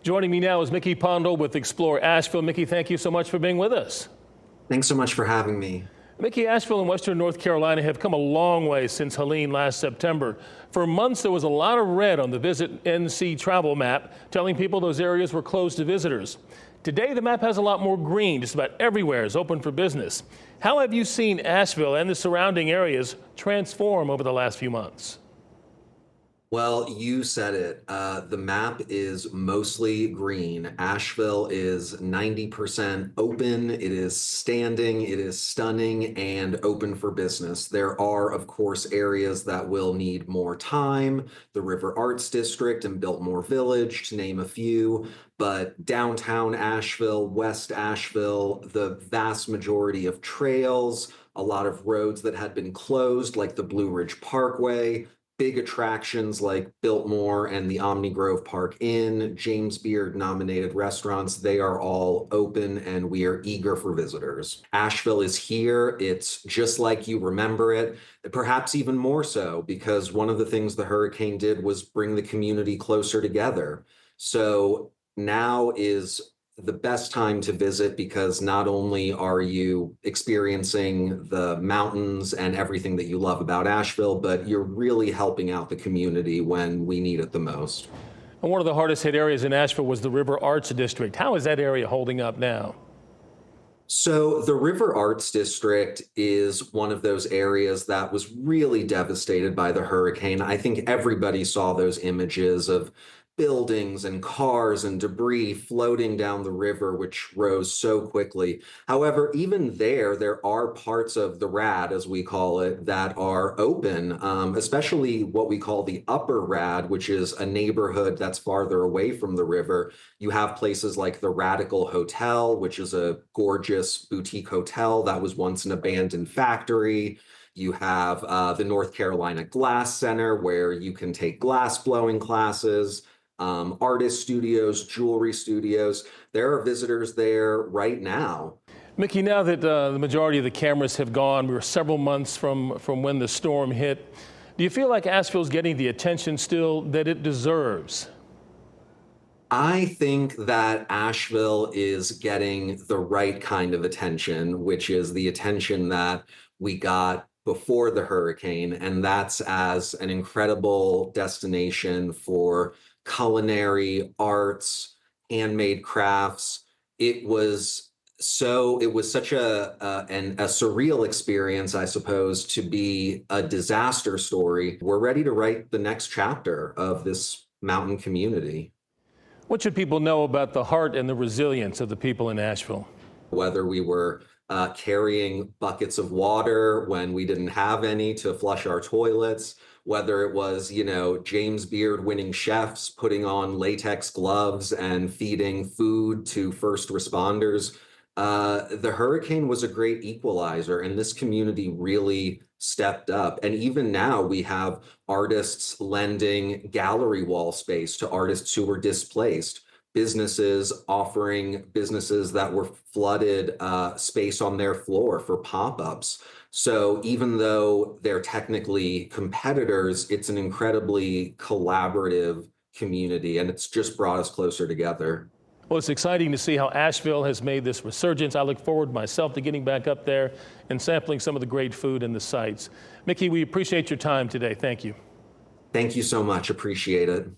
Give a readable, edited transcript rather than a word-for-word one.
Joining me now is Mickey Pondle with Explore Asheville. Mickey, thank you so much for being with us. Thanks so much for having me. Mickey, Asheville and Western North Carolina have come a long way since Helene last September. For months, there was a lot of red on the Visit NC travel map, telling people those areas were closed to visitors. Today, the map has a lot more green. Just about everywhere is open for business. How have you seen Asheville and the surrounding areas transform over the last few months? Well, you said it. The map is mostly green. Asheville is 90% open. It is standing, it is stunning, and open for business. There are, of course, areas that will need more time, the River Arts District and Biltmore Village, to name a few. But downtown Asheville, West Asheville, the vast majority of trails, a lot of roads that had been closed, like the Blue Ridge Parkway, big attractions like Biltmore and the Omni Grove Park Inn, James Beard nominated restaurants, they are all open and we are eager for visitors. Asheville is here. It's just like you remember it, perhaps even more so, because one of the things the hurricane did was bring the community closer together. So now is the best time to visit because not only are you experiencing the mountains and everything that you love about Asheville, but you're really helping out the community when we need it the most. And one of the hardest hit areas in Asheville was the River Arts District. How is that area holding up now? So the River Arts District is one of those areas that was really devastated by the hurricane. I think everybody saw those images of buildings and cars and debris floating down the river, which rose so quickly. However, even there are parts of the RAD, as we call it, that are open, especially what we call the Upper RAD, which is a neighborhood that's farther away from the river. You have places like the Radical Hotel, which is a gorgeous boutique hotel that was once an abandoned factory. You have the North Carolina Glass Center, where you can take glass blowing classes. Artist studios, jewelry studios. There are visitors there right now. Mickey, now that the majority of the cameras have gone, we were several months from when the storm hit. Do you feel like Asheville's getting the attention still that it deserves? I think that Asheville is getting the right kind of attention, which is the attention that we got before the hurricane, and that's as an incredible destination for culinary arts, handmade crafts. It was such a surreal experience, I suppose, to be a disaster story. We're ready to write the next chapter of this mountain community. What should people know about the heart and the resilience of the people in Asheville? Whether we were carrying buckets of water when we didn't have any to flush our toilets, whether it was, James Beard winning chefs putting on latex gloves and feeding food to first responders. The hurricane was a great equalizer, and this community really stepped up. And even now we have artists lending gallery wall space to artists who were displaced. Businesses offering businesses that were flooded space on their floor for pop-ups. So even though they're technically competitors, it's an incredibly collaborative community, and it's just brought us closer together. Well, it's exciting to see how Asheville has made this resurgence. I look forward myself to getting back up there and sampling some of the great food and the sights. Mickey, we appreciate your time today. Thank you. Thank you so much. Appreciate it.